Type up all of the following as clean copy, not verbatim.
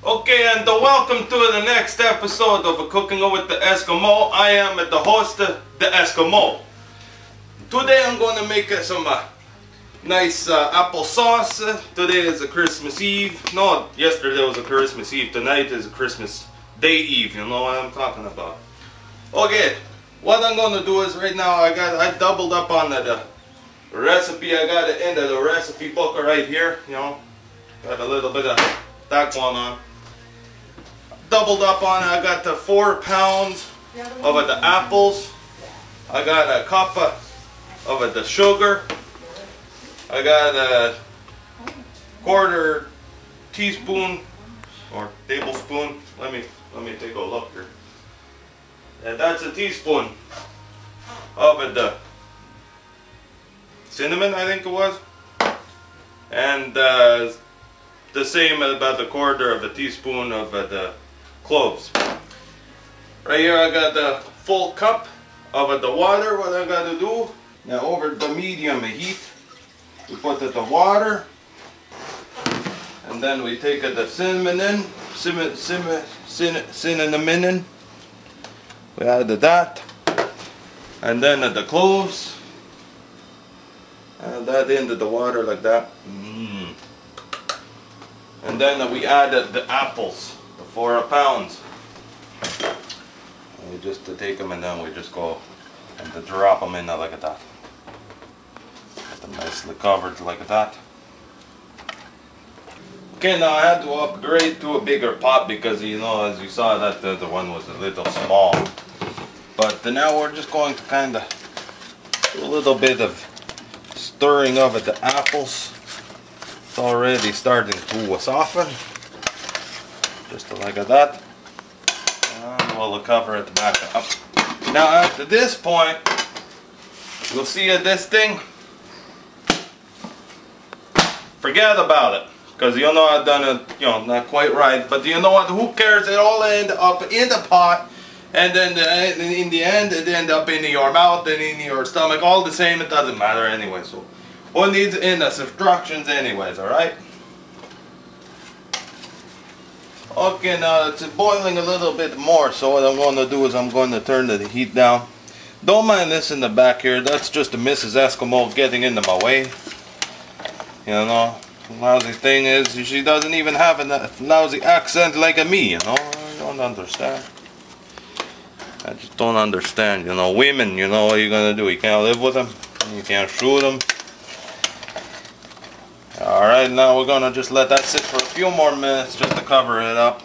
Okay, and welcome to the next episode of Cooking with the Eskimo. I am the host, the Eskimo. Today I'm going to make some nice apple sauce. Today is a Christmas Eve. No, yesterday was a Christmas Eve. Tonight is a Christmas Day Eve. You know what I'm talking about. Okay, what I'm going to do is right now I doubled up on the recipe. I got it into the recipe book right here. You know, got a little bit of that going on. Doubled up on it. I got the 4 pounds of the apples. I got a cup of the sugar. I got a 1/4 teaspoon or tablespoon. Let me take a look here. And that's a teaspoon of the cinnamon, I think it was, and the same about the 1/4 of a teaspoon of the cloves. Right here I got the full cup of the water. What I got to do now, over the medium heat, we put the water, and then we take the cinnamon in, cinnamon in. We added that, and then the cloves, and that into the water like that. And then we added the apples, the 4 pounds. And we just take them, and then we just go and drop them in there like that. Get them nicely covered like that. Okay, now I had to upgrade to a bigger pot because, you know, as you saw, that the one was a little small. But now we're just going to kind of do a little bit of stirring of the apples. It's already starting to soften, just like that. And we'll cover it back up. Now at this point, you'll see this thing. Forget about it, because you know I've done it, you know, not quite right. But you know what? Who cares? It all end up in the pot. And then in the end, it ends up in your mouth and in your stomach. All the same, it doesn't matter anyway. So what needs in the instructions anyways, alright? Okay, now it's boiling a little bit more. So what I'm going to do is I'm going to turn the heat down. Don't mind this in the back here. That's just the Mrs. Eskimo getting into my way. You know, the lousy thing is she doesn't even have a lousy accent like me, you know. I don't understand. I just don't understand, you know. Women, you know, what you're gonna do? You can't live with them, you can't shoot them. Alright, now we're gonna just let that sit for a few more minutes just to cover it up.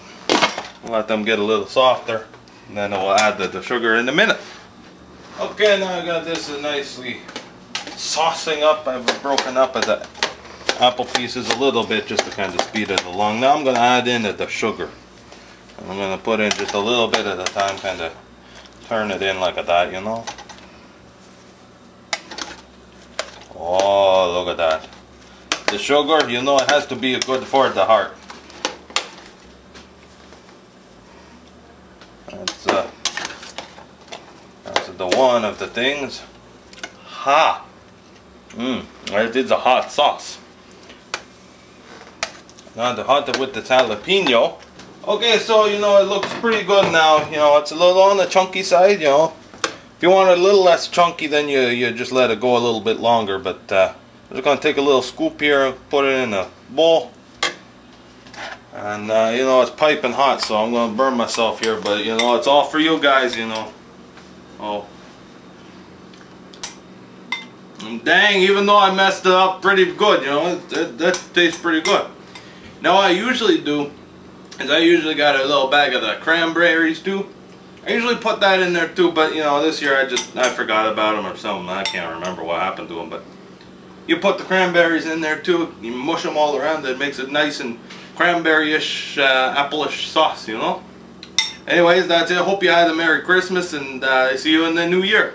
Let them get a little softer, and then we'll add the sugar in a minute. Okay, now I got this nicely saucing up. I've broken up the apple pieces a little bit just to kind of speed it along. Now I'm gonna add in the sugar. And I'm gonna put in just a little bit at a time, kind of turn it in like that, you know. Oh, look at that. The sugar, you know, it has to be good for the heart. That's the one of the things. Ha! It is a hot sauce. Now the hot with the jalapeno. Okay, so you know it looks pretty good now. You know, it's a little on the chunky side. You know, if you want it a little less chunky, then you just let it go a little bit longer. But I'm just gonna take a little scoop here, put it in a bowl, and you know it's piping hot, so I'm gonna burn myself here. But you know, it's all for you guys. You know. Oh, and dang! Even though I messed it up pretty good, you know, that tastes pretty good. Now what I usually do is I usually got a little bag of the cranberries too. I usually put that in there too, but you know, this year I forgot about them or something. I can't remember what happened to them, but you put the cranberries in there too. You mush them all around. It makes it nice and cranberry-ish, apple-ish sauce, you know. Anyways, that's it. Hope you had a Merry Christmas, and I see you in the New Year.